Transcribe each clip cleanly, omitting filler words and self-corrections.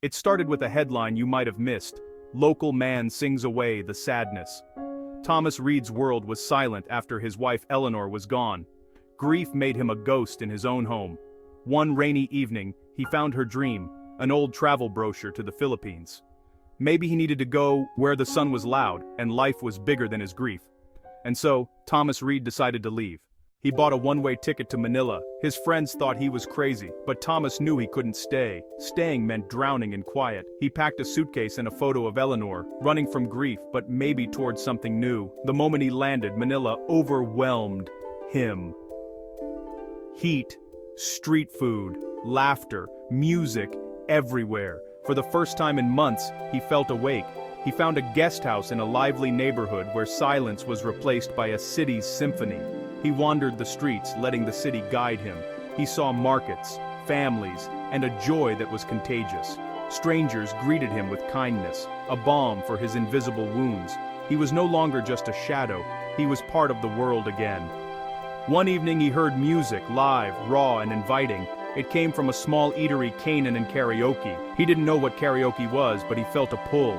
It started with a headline you might have missed: "Local man sings away the sadness." Thomas Reed's world was silent after his wife Eleanor was gone. Grief made him a ghost in his own home. One rainy evening, he found her dream, an old travel brochure to the Philippines. Maybe he needed to go where the sun was loud and life was bigger than his grief. And so, Thomas Reed decided to leave. He bought a one-way ticket to Manila. His friends thought he was crazy, but Thomas knew he couldn't stay. Staying meant drowning in quiet. He packed a suitcase and a photo of Eleanor, running from grief but maybe towards something new. The moment he landed, Manila overwhelmed him. Heat, street food, laughter, music, everywhere. For the first time in months, he felt awake. He found a guest house in a lively neighborhood where silence was replaced by a city's symphony. He wandered the streets, letting the city guide him. He saw markets, families, and a joy that was contagious. Strangers greeted him with kindness, a balm for his invisible wounds. He was no longer just a shadow, he was part of the world again. One evening he heard music, live, raw, and inviting. It came from a small eatery, Canaan and Karaoke. He didn't know what karaoke was, but he felt a pull.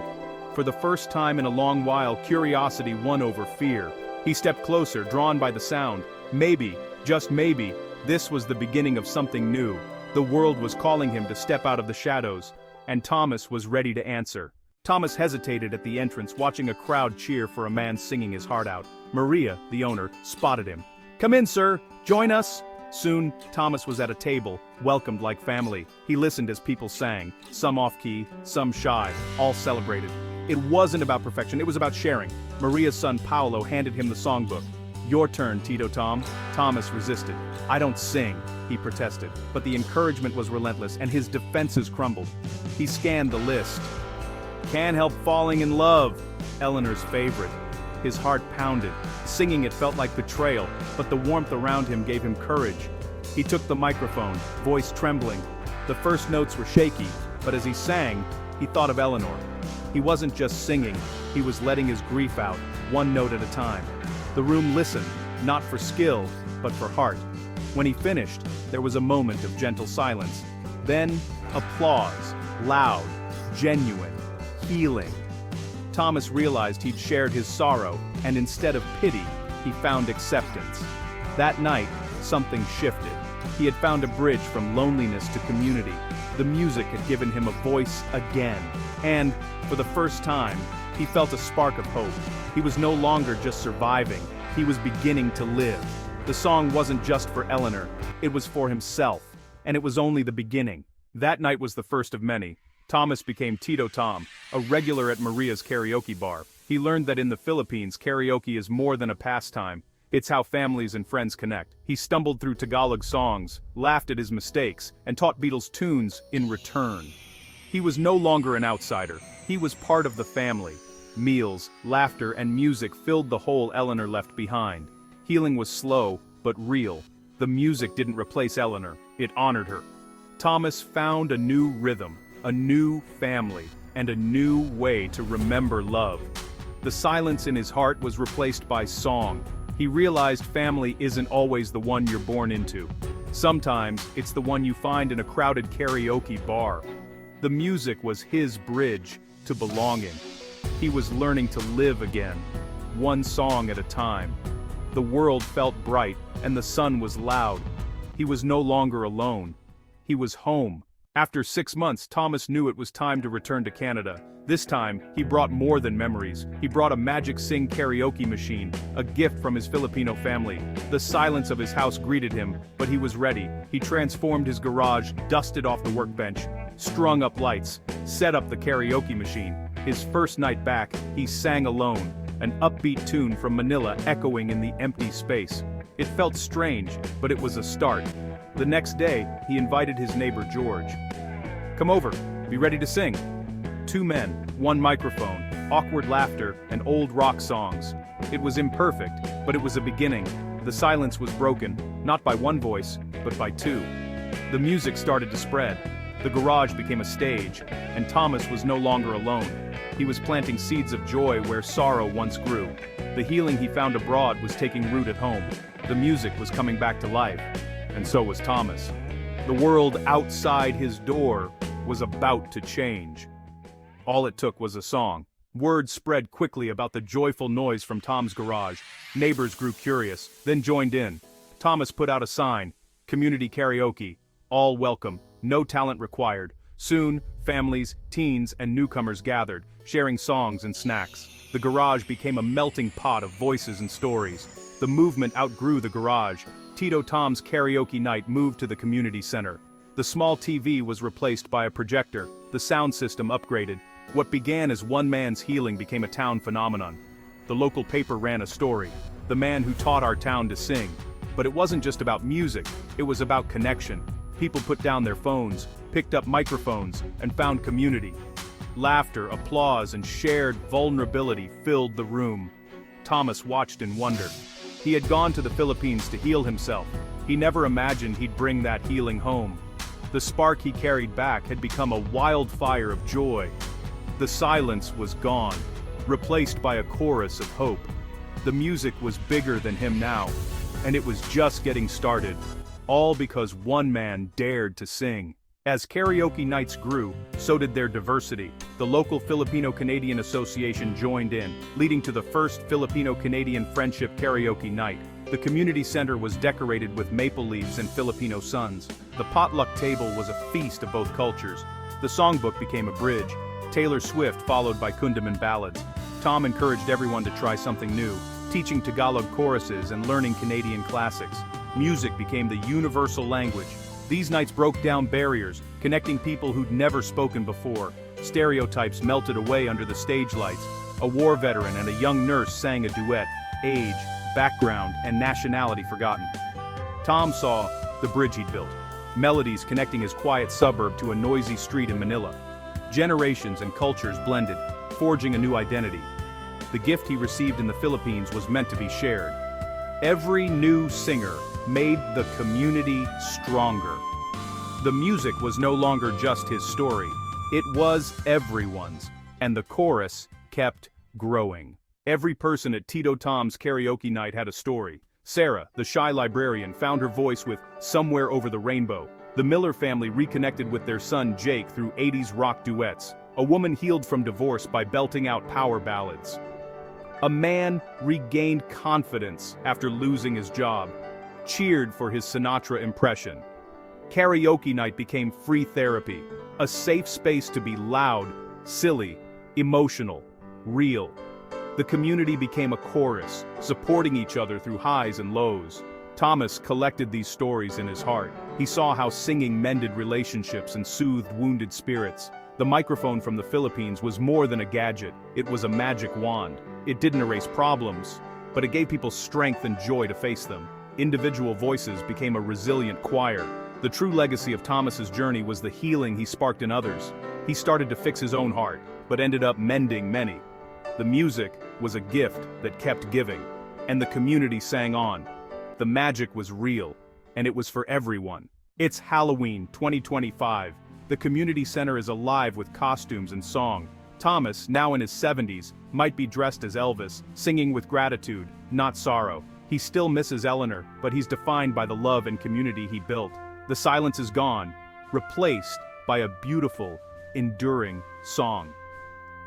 For the first time in a long while, curiosity won over fear. He stepped closer, drawn by the sound. Maybe, just maybe, this was the beginning of something new. The world was calling him to step out of the shadows, and Thomas was ready to answer. Thomas hesitated at the entrance, watching a crowd cheer for a man singing his heart out. Maria, the owner, spotted him. "Come in, sir. Join us." Soon, Thomas was at a table, welcomed like family. He listened as people sang, some off-key, some shy, all celebrated. It wasn't about perfection, it was about sharing. Maria's son Paolo handed him the songbook. "Your turn, Tito Tom." Thomas resisted. "I don't sing," he protested, but the encouragement was relentless and his defenses crumbled. He scanned the list. "Can't Help Falling in Love," Eleanor's favorite. His heart pounded. Singing it felt like betrayal, but the warmth around him gave him courage. He took the microphone, voice trembling. The first notes were shaky, but as he sang, he thought of Eleanor. He wasn't just singing, he was letting his grief out, one note at a time. The room listened, not for skill, but for heart. When he finished, there was a moment of gentle silence. Then, applause, loud, genuine, healing. Thomas realized he'd shared his sorrow, and instead of pity, he found acceptance. That night, something shifted. He had found a bridge from loneliness to community. The music had given him a voice again. And, for the first time, he felt a spark of hope. He was no longer just surviving, he was beginning to live. The song wasn't just for Eleanor, it was for himself. And it was only the beginning. That night was the first of many. Thomas became Tito Tom, a regular at Maria's karaoke bar. He learned that in the Philippines, karaoke is more than a pastime. It's how families and friends connect. He stumbled through Tagalog songs, laughed at his mistakes, and taught Beatles tunes in return. He was no longer an outsider. He was part of the family. Meals, laughter, and music filled the hole Eleanor left behind. Healing was slow, but real. The music didn't replace Eleanor, it honored her. Thomas found a new rhythm, a new family, and a new way to remember love. The silence in his heart was replaced by song. He realized family isn't always the one you're born into. Sometimes, it's the one you find in a crowded karaoke bar. The music was his bridge to belonging. He was learning to live again, one song at a time. The world felt bright, and the sun was loud. He was no longer alone. He was home. After 6 months, Thomas knew it was time to return to Canada. This time, he brought more than memories. He brought a Magic Sing karaoke machine, a gift from his Filipino family. The silence of his house greeted him, but he was ready. He transformed his garage, dusted off the workbench, strung up lights, set up the karaoke machine. His first night back, he sang alone, an upbeat tune from Manila echoing in the empty space. It felt strange, but it was a start. The next day, he invited his neighbor George. "Come over, be ready to sing." 2 men, 1 microphone, awkward laughter, and old rock songs. It was imperfect, but it was a beginning. The silence was broken, not by one voice, but by 2. The music started to spread. The garage became a stage, and Thomas was no longer alone. He was planting seeds of joy where sorrow once grew. The healing he found abroad was taking root at home. The music was coming back to life, and so was Thomas. The world outside his door was about to change. All it took was a song. Word spread quickly about the joyful noise from Tom's garage. Neighbors grew curious, then joined in. Thomas put out a sign, "Community Karaoke, all welcome, no talent required." Soon, families, teens, and newcomers gathered, sharing songs and snacks. The garage became a melting pot of voices and stories. The movement outgrew the garage. Tito Tom's Karaoke night moved to the community center. The small TV was replaced by a projector, the sound system upgraded. What began as one man's healing became a town phenomenon. The local paper ran a story, the man who taught our town to sing. But it wasn't just about music, it was about connection. People put down their phones, picked up microphones, and found community. Laughter, applause, and shared vulnerability filled the room. Thomas watched in wonder. He had gone to the Philippines to heal himself. He never imagined he'd bring that healing home. The spark he carried back had become a wildfire of joy. The silence was gone, replaced by a chorus of hope. The music was bigger than him now, and it was just getting started. All because one man dared to sing. As karaoke nights grew, so did their diversity. The local Filipino-Canadian Association joined in, leading to the first Filipino-Canadian Friendship Karaoke Night. The community center was decorated with maple leaves and Filipino suns. The potluck table was a feast of both cultures. The songbook became a bridge. Taylor Swift followed by Kundaman ballads. Tom encouraged everyone to try something new, teaching Tagalog choruses and learning Canadian classics. Music became the universal language. These nights broke down barriers, connecting people who'd never spoken before. Stereotypes melted away under the stage lights. A war veteran and a young nurse sang a duet, age, background, and nationality forgotten. Tom saw the bridge he'd built, melodies connecting his quiet suburb to a noisy street in Manila. Generations and cultures blended, forging a new identity. The gift he received in the Philippines was meant to be shared. Every new singer made the community stronger. The music was no longer just his story, it was everyone's, and the chorus kept growing. Every person at Tito Tom's Karaoke night had a story. Sarah, the shy librarian, found her voice with "Somewhere Over the Rainbow." The Miller family reconnected with their son Jake through 80s rock duets. A woman healed from divorce by belting out power ballads. A man regained confidence after losing his job, cheered for his Sinatra impression. Karaoke night became free therapy, a safe space to be loud, silly, emotional, real. The community became a chorus, supporting each other through highs and lows. Thomas collected these stories in his heart. He saw how singing mended relationships and soothed wounded spirits. The microphone from the Philippines was more than a gadget, it was a magic wand. It didn't erase problems, but it gave people strength and joy to face them. Individual voices became a resilient choir. The true legacy of Thomas's journey was the healing he sparked in others. He started to fix his own heart, but ended up mending many. The music was a gift that kept giving, and the community sang on. The magic was real, and it was for everyone. It's Halloween 2025. The community center is alive with costumes and song. Thomas, now in his 70s, might be dressed as Elvis, singing with gratitude, not sorrow. He still misses Eleanor, but he's defined by the love and community he built. The silence is gone, replaced by a beautiful, enduring song.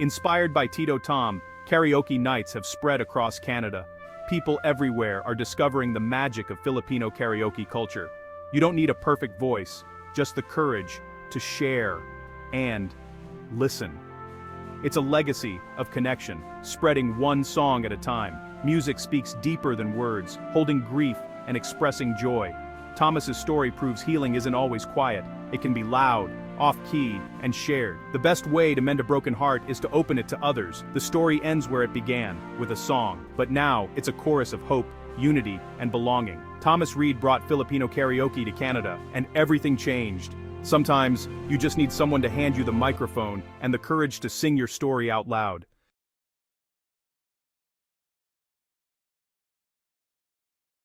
Inspired by Tito Tom, karaoke nights have spread across Canada. People everywhere are discovering the magic of Filipino karaoke culture. You don't need a perfect voice, just the courage to share and listen. It's a legacy of connection, spreading one song at a time. Music speaks deeper than words, holding grief and expressing joy. Thomas's story proves healing isn't always quiet. It can be loud, off-key, and shared. The best way to mend a broken heart is to open it to others. The story ends where it began, with a song. But now, it's a chorus of hope, unity, and belonging. Thomas Reid brought Filipino karaoke to Canada, and everything changed. Sometimes, you just need someone to hand you the microphone and the courage to sing your story out loud.